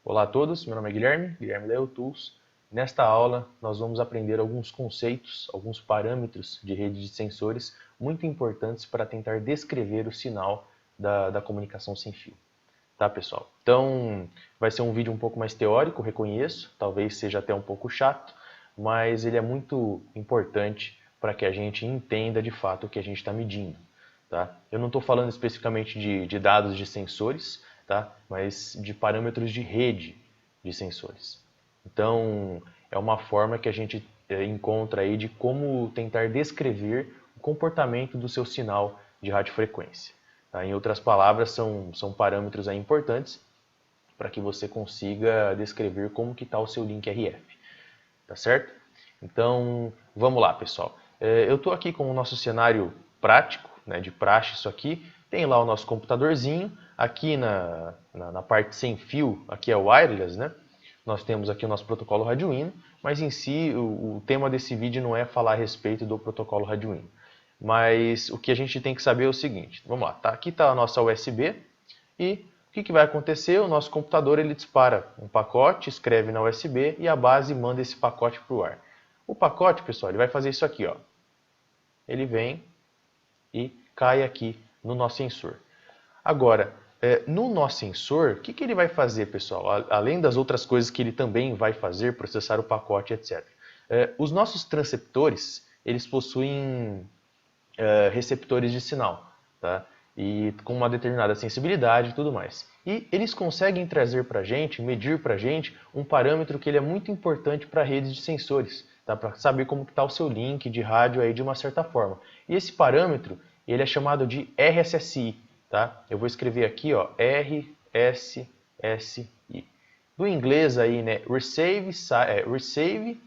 Olá a todos, meu nome é Guilherme da EUTools. Nesta aula nós vamos aprender alguns conceitos, alguns parâmetros de rede de sensores muito importantes para tentar descrever o sinal da comunicação sem fio. Tá, pessoal? Então vai ser um vídeo um pouco mais teórico, reconheço, talvez seja até um pouco chato, mas ele é muito importante para que a gente entenda de fato o que a gente está medindo. Tá? Eu não estou falando especificamente de dados de sensores, tá? Mas de parâmetros de rede de sensores. Então, é uma forma que a gente encontra aí de como tentar descrever o comportamento do seu sinal de radiofrequência. Tá? Em outras palavras, são parâmetros aí importantes para que você consiga descrever como que está o seu link RF. Tá certo? Então, vamos lá, pessoal. Eu estou aqui com o nosso cenário prático, né, de praxe isso aqui. Tem lá o nosso computadorzinho. Aqui na parte sem fio, aqui é o wireless, né? Nós temos aqui o nosso protocolo Arduino, mas em si o tema desse vídeo não é falar a respeito do protocolo Arduino. Mas o que a gente tem que saber é o seguinte, vamos lá, tá? Aqui está a nossa USB e o que vai acontecer? O nosso computador ele dispara um pacote, escreve na USB e a base manda esse pacote para o ar. O pacote, pessoal, ele vai fazer isso aqui, ó. Ele vem e cai aqui no nosso sensor. Agora, no nosso sensor, o que ele vai fazer, pessoal? Além das outras coisas que ele também vai fazer, processar o pacote, etc. Os nossos transceptores, eles possuem receptores de sinal, tá? E com uma determinada sensibilidade e tudo mais. E eles conseguem trazer para a gente, medir para a gente, um parâmetro que ele é muito importante para redes de sensores, tá? Para saber como está o seu link de rádio aí de uma certa forma. E esse parâmetro, ele é chamado de RSSI, tá? Eu vou escrever aqui, ó, RSSI. Do inglês aí, né, Receive, deixa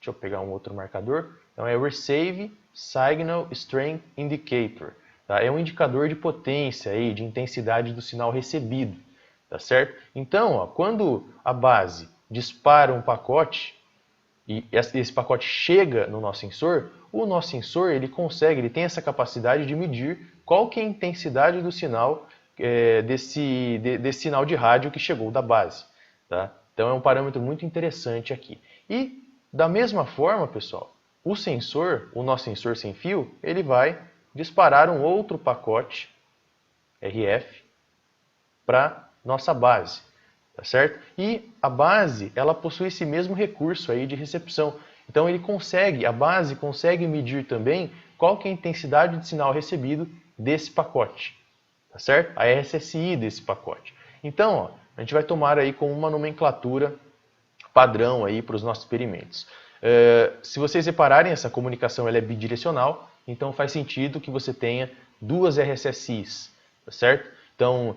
eu pegar um outro marcador, então é Receive Signal Strength Indicator. Tá? É um indicador de potência, aí, de intensidade do sinal recebido. Tá certo? Então, ó, quando a base dispara um pacote e esse pacote chega no nosso sensor, o nosso sensor ele tem essa capacidade de medir qual que é a intensidade do sinal desse sinal de rádio que chegou da base. Tá? Então é um parâmetro muito interessante aqui. E da mesma forma, pessoal, o nosso sensor sem fio, ele vai disparar um outro pacote RF para nossa base, tá certo? E a base, ela possui esse mesmo recurso aí de recepção. Então a base consegue medir também qual que é a intensidade de sinal recebido desse pacote, tá certo? A RSSI desse pacote. Então, ó, a gente vai tomar aí como uma nomenclatura padrão aí para os nossos experimentos. Se vocês repararem, essa comunicação ela é bidirecional, então faz sentido que você tenha duas RSSIs, tá certo? Então,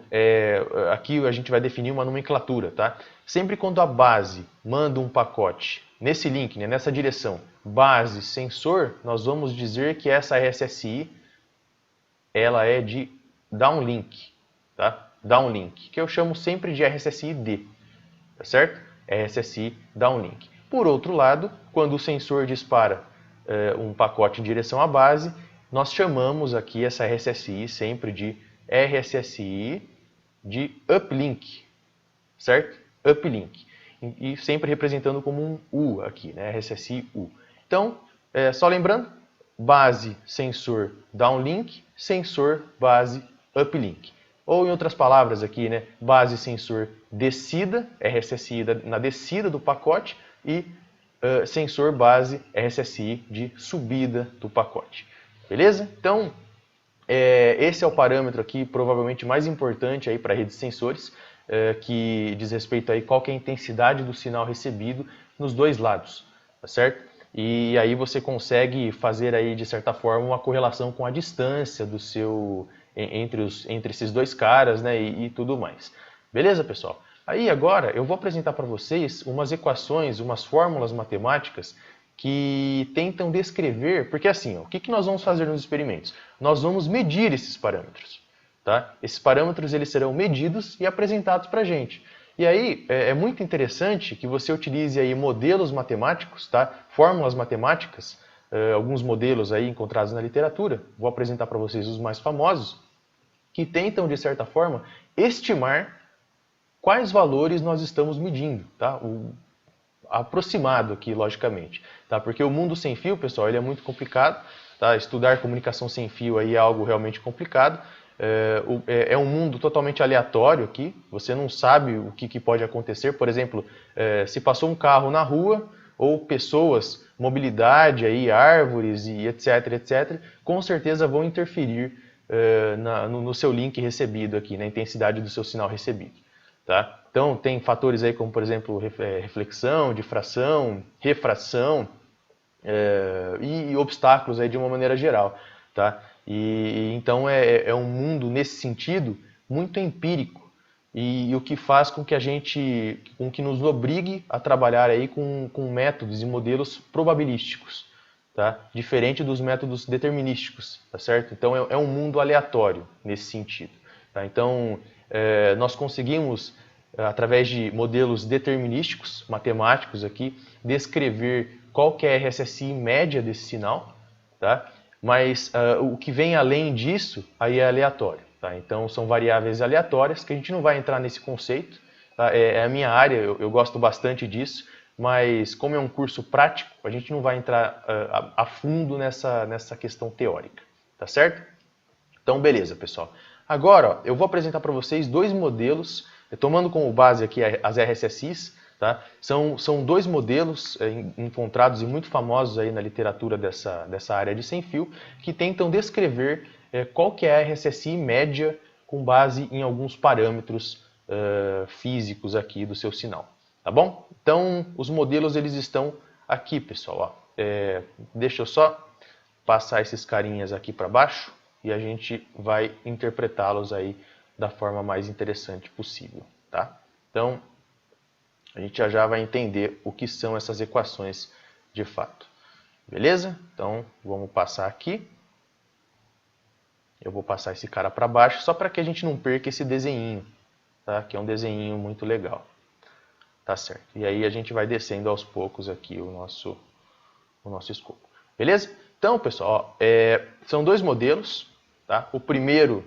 aqui a gente vai definir uma nomenclatura, tá? Sempre quando a base manda um pacote nesse link, né, nessa direção, base, sensor, nós vamos dizer que essa RSSI ela é de downlink, tá? Downlink, que eu chamo sempre de RSSI-D, tá certo? RSSI downlink. Por outro lado, quando o sensor dispara um pacote em direção à base, nós chamamos aqui essa RSSI sempre de RSSI de uplink, certo? Uplink. E sempre representando como um U aqui, né? RSSI U. Então, só lembrando, base, sensor, downlink, sensor, base, uplink. Ou em outras palavras aqui, né? Base, sensor, descida, RSSI na descida do pacote e sensor, base, RSSI de subida do pacote. Beleza? Então, esse é o parâmetro aqui provavelmente mais importante aí para a rede de sensores, que diz respeito aí qual que é a intensidade do sinal recebido nos dois lados, tá certo? E aí você consegue fazer aí de certa forma uma correlação com a distância do seu entre esses dois caras, né, e tudo mais. Beleza, pessoal? Aí agora eu vou apresentar para vocês umas equações, umas fórmulas matemáticas que tentam descrever, porque assim, ó, o que nós vamos fazer nos experimentos? Nós vamos medir esses parâmetros. Tá? Esses parâmetros eles serão medidos e apresentados para a gente. E aí é muito interessante que você utilize aí modelos matemáticos, tá? Fórmulas matemáticas, alguns modelos aí encontrados na literatura, vou apresentar para vocês os mais famosos, que tentam, de certa forma, estimar quais valores nós estamos medindo, tá? O aproximado aqui, logicamente, tá? Porque o mundo sem fio, pessoal, ele é muito complicado, tá? Estudar comunicação sem fio aí é algo realmente complicado. É um mundo totalmente aleatório aqui, você não sabe o que pode acontecer. Por exemplo, se passou um carro na rua, ou pessoas, mobilidade, aí, árvores e etc, etc, com certeza vão interferir no seu link recebido aqui, na intensidade do seu sinal recebido. Tá? Então, tem fatores aí como, por exemplo, reflexão, difração, refração e obstáculos aí de uma maneira geral. Tá? Então, é um mundo, nesse sentido, muito empírico e o que faz com que nos obrigue a trabalhar aí com métodos e modelos probabilísticos, tá? Diferente dos métodos determinísticos, tá certo? Então, é um mundo aleatório nesse sentido. Tá? Então, nós conseguimos, através de modelos determinísticos, matemáticos aqui, descrever qual que é a RSSI média desse sinal, tá? Mas o que vem além disso aí é aleatório. Tá? Então são variáveis aleatórias que a gente não vai entrar nesse conceito. Tá? É a minha área, eu gosto bastante disso, mas como é um curso prático, a gente não vai entrar a fundo nessa questão teórica. Tá certo? Então beleza, pessoal. Agora, ó, eu vou apresentar para vocês dois modelos, tomando como base aqui as RSSIs, tá? São dois modelos encontrados e muito famosos aí na literatura dessa área de sem-fio, que tentam descrever qual que é a RSSI média com base em alguns parâmetros físicos aqui do seu sinal. Tá bom? Então, os modelos eles estão aqui, pessoal. Ó. Deixa eu só passar esses carinhas aqui para baixo e a gente vai interpretá-los aí da forma mais interessante possível, tá? Então, a gente já vai entender o que são essas equações de fato. Beleza? Então, vamos passar aqui. Eu vou passar esse cara para baixo só para que a gente não perca esse desenhinho, tá? Que é um desenhinho muito legal. Tá certo. E aí a gente vai descendo aos poucos aqui o nosso escopo. Beleza? Então, pessoal, ó, são dois modelos, tá? O primeiro...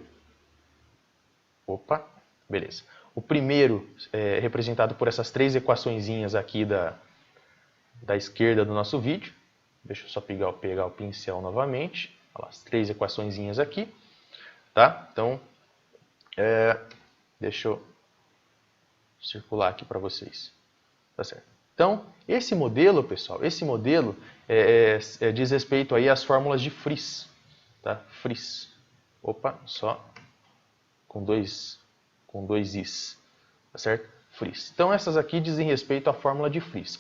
Opa, beleza. O primeiro é representado por essas três equaçõezinhas aqui da esquerda do nosso vídeo. Deixa eu só pegar o pincel novamente. Olha lá, as três equaçõezinhas aqui. Tá? Então, deixa eu circular aqui para vocês. Tá certo? Então, esse modelo, pessoal, diz respeito aí às fórmulas de Friis. Tá? Friis. Opa, só com dois is. Tá certo? Friis. Então, essas aqui dizem respeito à fórmula de Friis.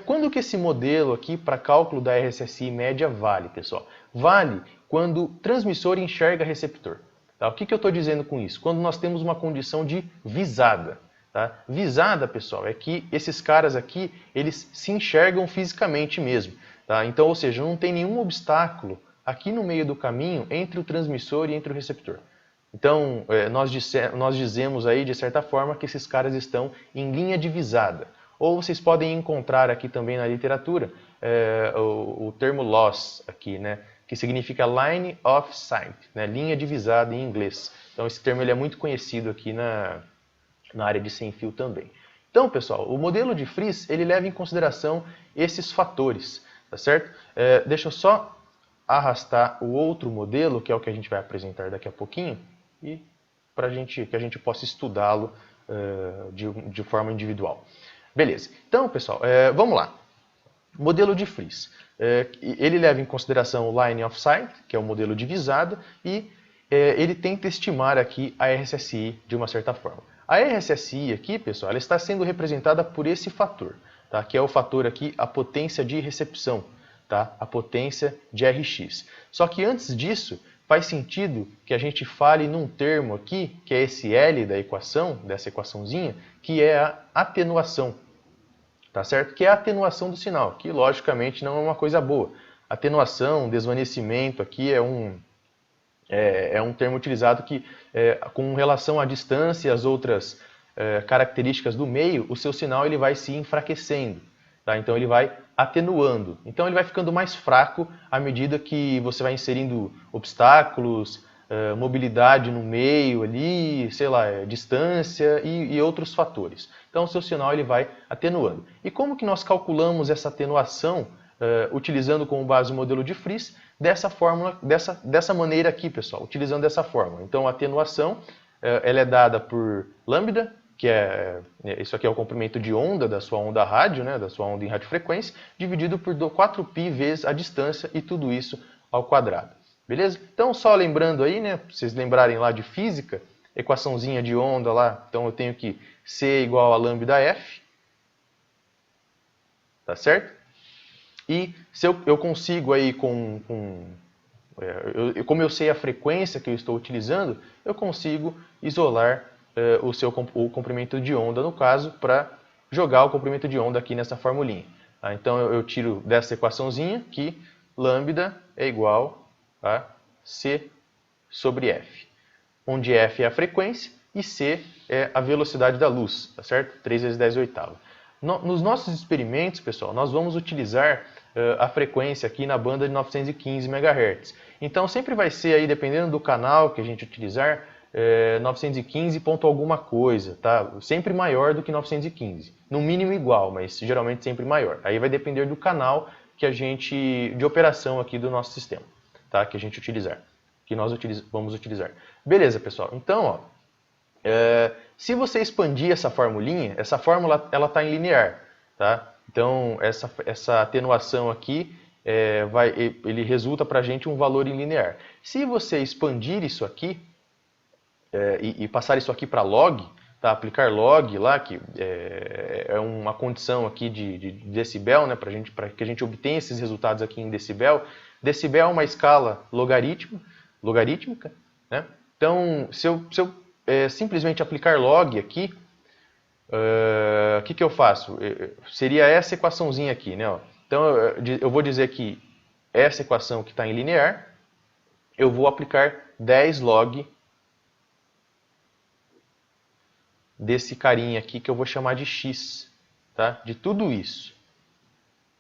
Quando que esse modelo aqui para cálculo da RSSI média vale, pessoal? Vale quando o transmissor enxerga receptor. Tá? O que eu estou dizendo com isso? Quando nós temos uma condição de visada. Tá? Visada, pessoal, é que esses caras aqui, eles se enxergam fisicamente mesmo. Tá? Então, ou seja, não tem nenhum obstáculo aqui no meio do caminho entre o transmissor e entre o receptor. Então, nós dizemos aí, de certa forma, que esses caras estão em linha de visada. Ou vocês podem encontrar aqui também na literatura o termo loss aqui, né? Que significa line of sight, né? Linha de visada em inglês. Então, esse termo ele é muito conhecido aqui na área de sem-fio também. Então, pessoal, o modelo de Friis, ele leva em consideração esses fatores, tá certo? Deixa eu só arrastar o outro modelo, que é o que a gente vai apresentar daqui a pouquinho, e para que a gente possa estudá-lo de forma individual. Beleza. Então, pessoal, vamos lá. Modelo de Friis. Ele leva em consideração o line of sight, que é o modelo de visada, e ele tenta estimar aqui a RSSI de uma certa forma. A RSSI aqui, pessoal, ela está sendo representada por esse fator, tá? Que é o fator aqui, a potência de recepção, tá? A potência de Rx. Só que antes disso, faz sentido que a gente fale num termo aqui, que é esse L da equação, dessa equaçãozinha, que é a atenuação, tá certo? Que é a atenuação do sinal, que logicamente não é uma coisa boa. Atenuação, desvanecimento aqui é um termo utilizado que, com relação à distância e às outras características do meio, o seu sinal ele vai se enfraquecendo. Tá? Então ele vai atenuando. Então ele vai ficando mais fraco à medida que você vai inserindo obstáculos, mobilidade no meio ali, sei lá, distância e outros fatores. Então o seu sinal ele vai atenuando. E como que nós calculamos essa atenuação utilizando como base o modelo de Friis? Dessa maneira aqui, pessoal, utilizando dessa fórmula. Então a atenuação ela é dada por lambda, que isso aqui é o comprimento de onda da sua onda rádio, né, da sua onda em radiofrequência, dividido por 4π vezes a distância e tudo isso ao quadrado. Beleza? Então, só lembrando aí, né, pra vocês lembrarem lá de física, equaçãozinha de onda lá, então eu tenho que C igual a lambda F, tá certo? E se eu consigo aí como eu sei a frequência que eu estou utilizando, eu consigo isolar o comprimento de onda, no caso, para jogar o comprimento de onda aqui nessa formulinha. Tá? Então eu tiro dessa equaçãozinha que lambda é igual a C sobre F, onde F é a frequência e C é a velocidade da luz, tá certo? 3 vezes 10 oitava. Nos nossos experimentos, pessoal, nós vamos utilizar a frequência aqui na banda de 915 MHz. Então sempre vai ser aí, dependendo do canal que a gente utilizar, 915 ponto alguma coisa, tá? Sempre maior do que 915. No mínimo igual, mas geralmente sempre maior. Aí vai depender do canal que de operação aqui do nosso sistema, tá? Que a gente utilizar, que nós vamos utilizar. Beleza, pessoal? Então, ó, se você expandir essa formulinha, essa fórmula ela está em linear, tá? Então essa atenuação aqui ele resulta para a gente um valor em linear. Se você expandir isso aqui e passar isso aqui para log, tá? Aplicar log lá, que é uma condição aqui de decibel, né? Para que a gente obtenha esses resultados aqui em decibel. Decibel é uma escala logarítmica, né? Então, se eu simplesmente aplicar log aqui, o que eu faço? Seria essa equaçãozinha aqui, né? Ó. Então eu vou dizer que essa equação que está em linear, eu vou aplicar 10 log desse carinha aqui que eu vou chamar de x, tá? De tudo isso,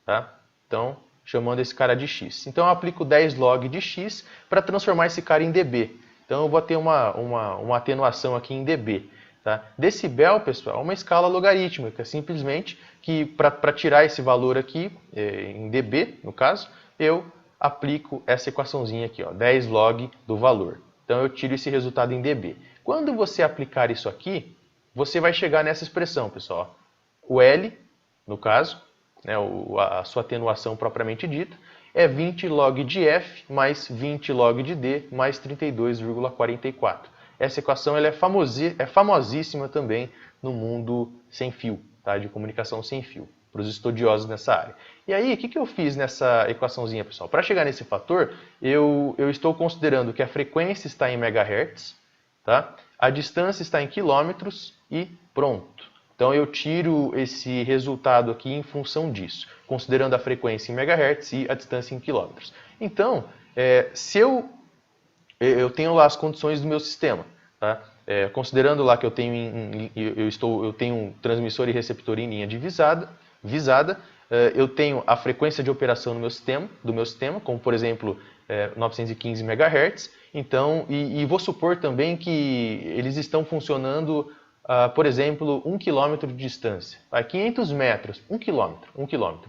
tá? Então, chamando esse cara de x. Então eu aplico 10 log de x para transformar esse cara em dB. Então eu vou ter uma atenuação aqui em dB. Tá? Decibel, pessoal, é uma escala logarítmica, simplesmente que para tirar esse valor aqui, em dB, no caso, eu aplico essa equaçãozinha aqui, ó, 10 log do valor. Então eu tiro esse resultado em dB. Quando você aplicar isso aqui, você vai chegar nessa expressão, pessoal. O L, no caso, né, a sua atenuação propriamente dita, é 20 log de F mais 20 log de D mais 32,44. Essa equação ela é famosíssima também no mundo sem fio, tá? De comunicação sem fio, para os estudiosos nessa área. E aí, o que eu fiz nessa equaçãozinha, pessoal? Para chegar nesse fator, eu estou considerando que a frequência está em MHz, tá? A distância está em quilômetros e pronto. Então eu tiro esse resultado aqui em função disso, considerando a frequência em MHz e a distância em quilômetros. Então, se eu tenho lá as condições do meu sistema, tá? Considerando lá que eu tenho um transmissor e receptor em linha visada, eu tenho a frequência de operação do meu sistema, como por exemplo 915 MHz. Então, e vou supor também que eles estão funcionando, por exemplo, 1 km de distância, 500 metros, 1 km,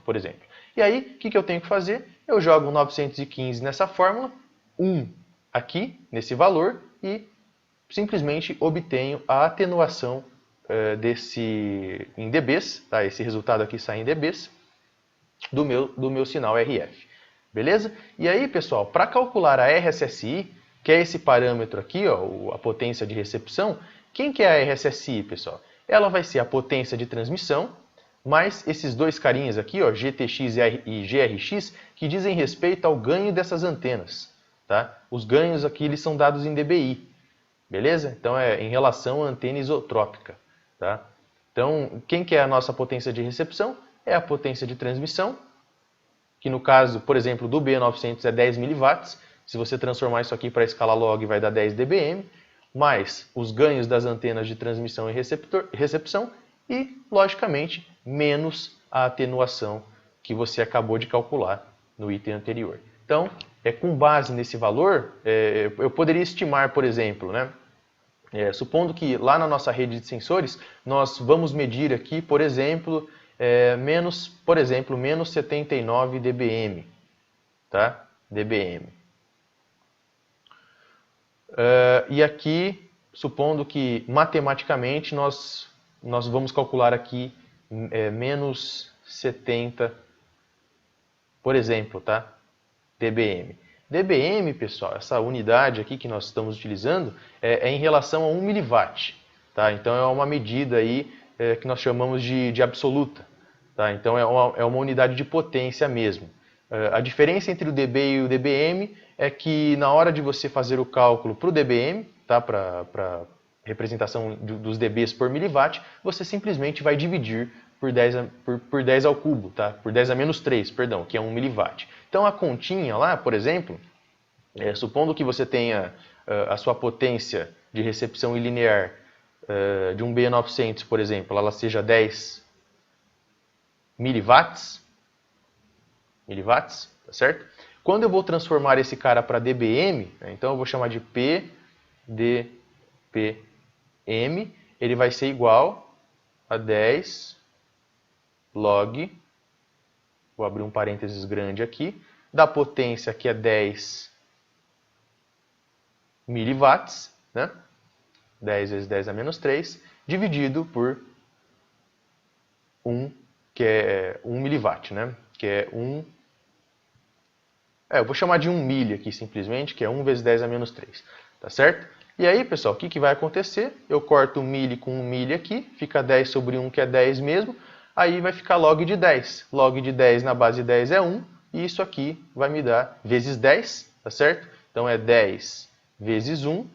por exemplo. E aí, o que eu tenho que fazer? Eu jogo 915 nessa fórmula, 1 aqui, nesse valor, e simplesmente obtenho a atenuação em dBs, tá? Esse resultado aqui sai em dBs, do meu sinal RF. Beleza? E aí, pessoal, para calcular a RSSI, que é esse parâmetro aqui, ó, a potência de recepção, quem que é a RSSI, pessoal? Ela vai ser a potência de transmissão, mais esses dois carinhas aqui, ó, GTX e GRX, que dizem respeito ao ganho dessas antenas. Tá? Os ganhos aqui eles são dados em dBi, beleza? Então é em relação à antena isotrópica. Tá? Então, quem que é a nossa potência de recepção? É a potência de transmissão, que no caso, por exemplo, do B900 é 10 mW. Se você transformar isso aqui para a escala log, vai dar 10 dBm, mais os ganhos das antenas de transmissão e recepção e, logicamente, menos a atenuação que você acabou de calcular no item anterior. Então, com base nesse valor, eu poderia estimar, por exemplo, né? Supondo que lá na nossa rede de sensores, nós vamos medir aqui, por exemplo, menos 79 dBm, tá? dBm. E aqui, supondo que matematicamente nós vamos calcular aqui menos 70, por exemplo, tá? dBm. dBm, pessoal, essa unidade aqui que nós estamos utilizando é em relação a 1 miliwatt. Tá? Então é uma medida aí que nós chamamos de absoluta. Tá? Então é uma unidade de potência mesmo. A diferença entre o dB e o dBm é que na hora de você fazer o cálculo para o dBm, tá? Para representação dos dBs por miliwatt, você simplesmente vai dividir por 10 ao cubo, tá? Por 10 a menos 3, perdão, que é 1 miliwatt. Então a continha lá, por exemplo, supondo que você tenha a sua potência de recepção ilinear de um B900, por exemplo, ela seja 10 miliwatts, tá certo? Quando eu vou transformar esse cara para dBm, então eu vou chamar de PdPm, ele vai ser igual a 10 log, vou abrir um parênteses grande aqui, da potência que é 10 miliwatts, né? 10 vezes 10 a menos 3, dividido por 1, que é 1 miliwatt, né? Que é 1... eu vou chamar de 1 milli aqui simplesmente, que é 1 vezes 10 a menos 3, tá certo? E aí, pessoal, o que vai acontecer? Eu corto 1 milli com 1 milli aqui, fica 10 sobre 1, que é 10 mesmo, aí vai ficar log de 10. Log de 10 na base 10 é 1, e isso aqui vai me dar vezes 10, tá certo? Então é 10 vezes 1,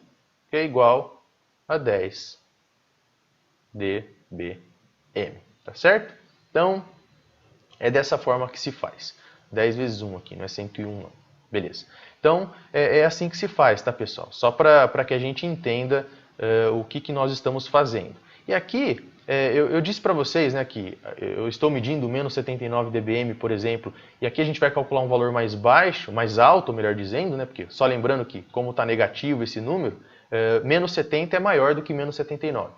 que é igual a 10 dBm, tá certo? Então, é dessa forma que se faz. 10 vezes 1 aqui, não é 101 não. Beleza. Então, é assim que se faz, tá, pessoal? Só para que a gente entenda o que nós estamos fazendo. E aqui, eu disse para vocês, né, que eu estou medindo menos 79 dBm, por exemplo, e aqui a gente vai calcular um valor mais baixo, mais alto, melhor dizendo, né, porque só lembrando que, como está negativo esse número, menos 70 é maior do que menos 79.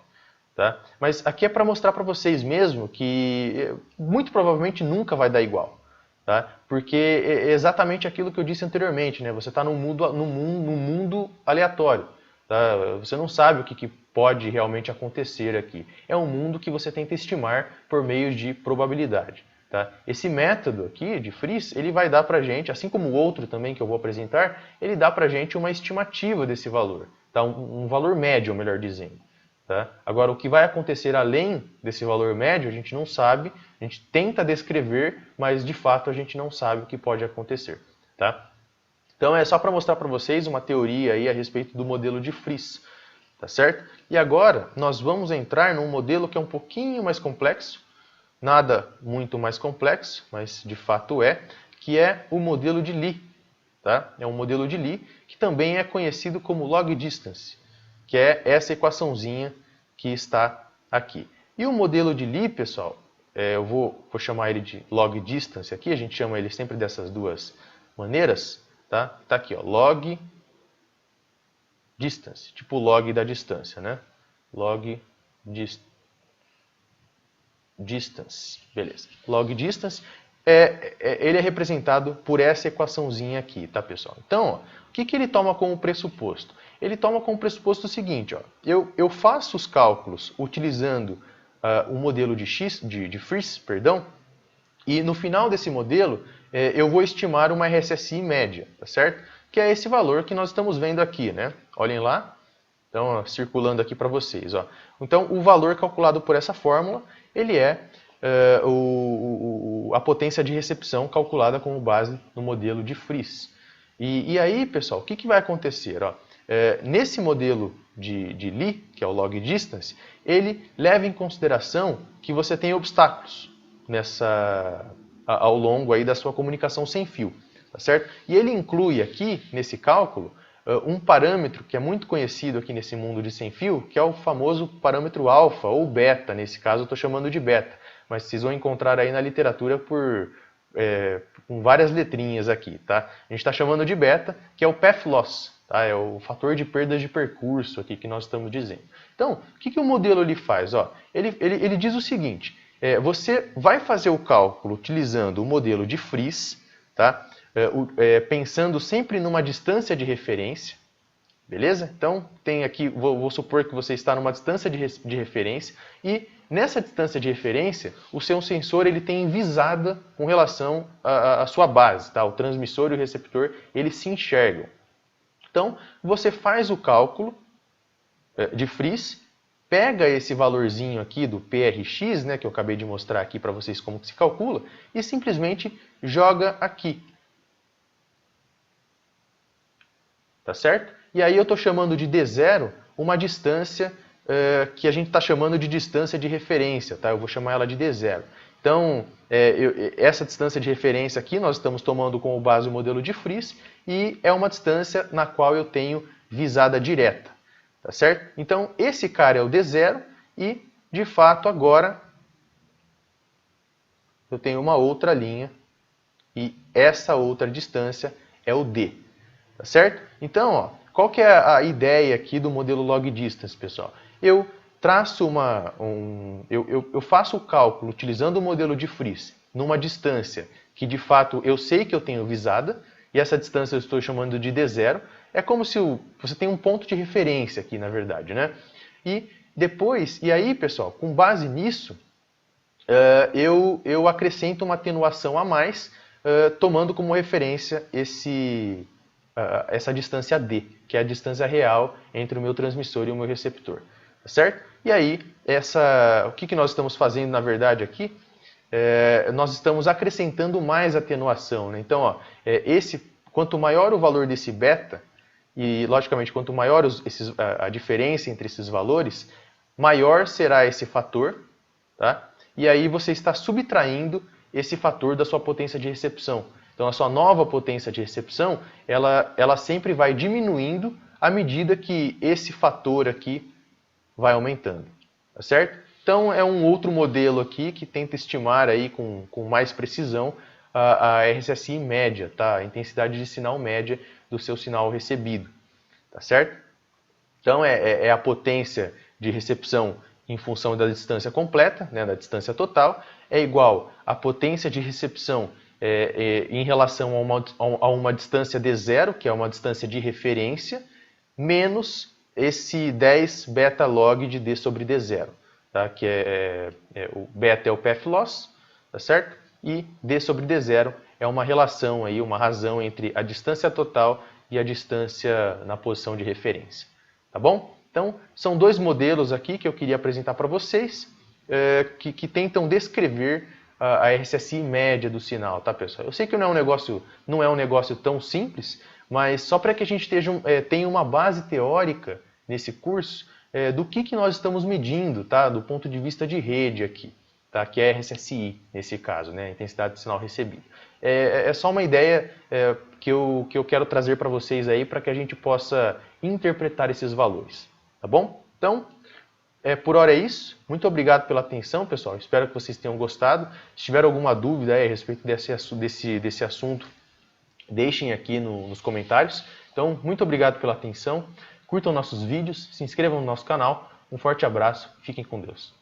Tá? Mas aqui é para mostrar para vocês mesmo que muito provavelmente nunca vai dar igual. Tá? Porque é exatamente aquilo que eu disse anteriormente, né? Você está num mundo aleatório. Tá? Você não sabe o que pode realmente acontecer aqui. É um mundo que você tenta estimar por meio de probabilidade. Tá? Esse método aqui de Friis, ele vai dar para a gente, assim como o outro também que eu vou apresentar, ele dá para a gente uma estimativa desse valor. Tá? Um valor médio, melhor dizendo. Tá? Agora, o que vai acontecer além desse valor médio, a gente não sabe, a gente tenta descrever, mas de fato a gente não sabe o que pode acontecer. Tá? Então é só para mostrar para vocês uma teoria aí a respeito do modelo de Friis. Tá certo? E agora nós vamos entrar num modelo que é um pouquinho mais complexo, nada muito mais complexo, mas de fato que é o modelo de Lie. Tá? É um modelo de Lie que também é conhecido como log distance, que é essa equaçãozinha que está aqui. E o modelo de Lie, pessoal, eu vou chamar ele de log distance aqui, a gente chama ele sempre dessas duas maneiras, tá? Tá aqui, ó, log distance, tipo log da distância, né? Log distance, beleza. Log distance, ele é representado por essa equaçãozinha aqui, tá, pessoal? Então, ó, o que ele toma como pressuposto? Ele toma como pressuposto o seguinte, ó, eu faço os cálculos utilizando o modelo de Friis, perdão, e no final desse modelo eu vou estimar uma RSSI média, tá certo? Que é esse valor que nós estamos vendo aqui, né? Olhem lá, então ó, circulando aqui para vocês, ó. Então o valor calculado por essa fórmula, ele é a potência de recepção calculada como base no modelo de Friis. E aí, pessoal, o que vai acontecer? Ó? Nesse modelo de Lie, que é o log distance, ele leva em consideração que você tem obstáculos ao longo aí da sua comunicação sem fio. Tá certo? E ele inclui aqui, nesse cálculo, um parâmetro que é muito conhecido aqui nesse mundo de sem fio, que é o famoso parâmetro alfa ou beta. Nesse caso eu estou chamando de beta, mas vocês vão encontrar aí na literatura por com várias letrinhas aqui, tá? A gente está chamando de beta, que é o path loss, tá? É o fator de perdas de percurso aqui que nós estamos dizendo. Então, o que o modelo ele faz? Ó, ele diz o seguinte, você vai fazer o cálculo utilizando o modelo de Friis, tá? Pensando sempre numa distância de referência, beleza? Então, tem aqui, vou supor que você está numa distância de referência e nessa distância de referência, o seu sensor ele tem visada com relação à sua base, tá? O transmissor e o receptor, eles se enxergam. Então, você faz o cálculo de Friis, pega esse valorzinho aqui do PRX, né, que eu acabei de mostrar aqui para vocês como que se calcula, e simplesmente joga aqui. Tá certo? E aí eu estou chamando de D0 uma distância que a gente está chamando de distância de referência, tá? Eu vou chamar ela de D0. Então, essa distância de referência aqui nós estamos tomando como base o modelo de Friis e é uma distância na qual eu tenho visada direta, tá certo? Então, esse cara é o D0 e, de fato, agora eu tenho uma outra linha e essa outra distância é o D, tá certo? Então, ó, qual que é a ideia aqui do modelo log distance, pessoal? Eu traço eu faço o cálculo utilizando o modelo de Friis numa distância que de fato eu sei que eu tenho visada e essa distância eu estou chamando de D0. É como se você tem um ponto de referência aqui, na verdade, né? E depois, e aí, pessoal, com base nisso, eu acrescento uma atenuação a mais, tomando como referência essa distância D, que é a distância real entre o meu transmissor e o meu receptor, tá certo? E aí, o que nós estamos fazendo, na verdade, aqui, nós estamos acrescentando mais atenuação, né? Então, ó, quanto maior o valor desse beta, e logicamente quanto maior a diferença entre esses valores, maior será esse fator, tá? E aí você está subtraindo esse fator da sua potência de recepção. Então a sua nova potência de recepção, ela sempre vai diminuindo à medida que esse fator aqui vai aumentando, tá certo? Então é um outro modelo aqui que tenta estimar aí com mais precisão a RSSI média, tá? A intensidade de sinal média do seu sinal recebido, tá certo? Então é a potência de recepção em função da distância completa, né, da distância total, é igual à potência de recepção em relação a uma distância D0, que é uma distância de referência, menos esse 10 beta log de D sobre D0, tá? Que o beta é o path loss, tá certo? E D sobre D0 é uma relação, aí, uma razão entre a distância total e a distância na posição de referência, tá bom? Então, são dois modelos aqui que eu queria apresentar para vocês, que tentam descrever a RSSI média do sinal, tá, pessoal? Eu sei que não é um negócio tão simples, mas só para que a gente tenha uma base teórica nesse curso do que nós estamos medindo, tá? Do ponto de vista de rede aqui, tá? Que é a RSSI, nesse caso, né? A intensidade de sinal recebido. É só uma ideia que eu quero trazer para vocês aí para que a gente possa interpretar esses valores, tá bom? Então, por hora é isso. Muito obrigado pela atenção, pessoal. Espero que vocês tenham gostado. Se tiver alguma dúvida a respeito desse assunto, deixem aqui nos comentários. Então, muito obrigado pela atenção. Curtam nossos vídeos, se inscrevam no nosso canal. Um forte abraço. Fiquem com Deus.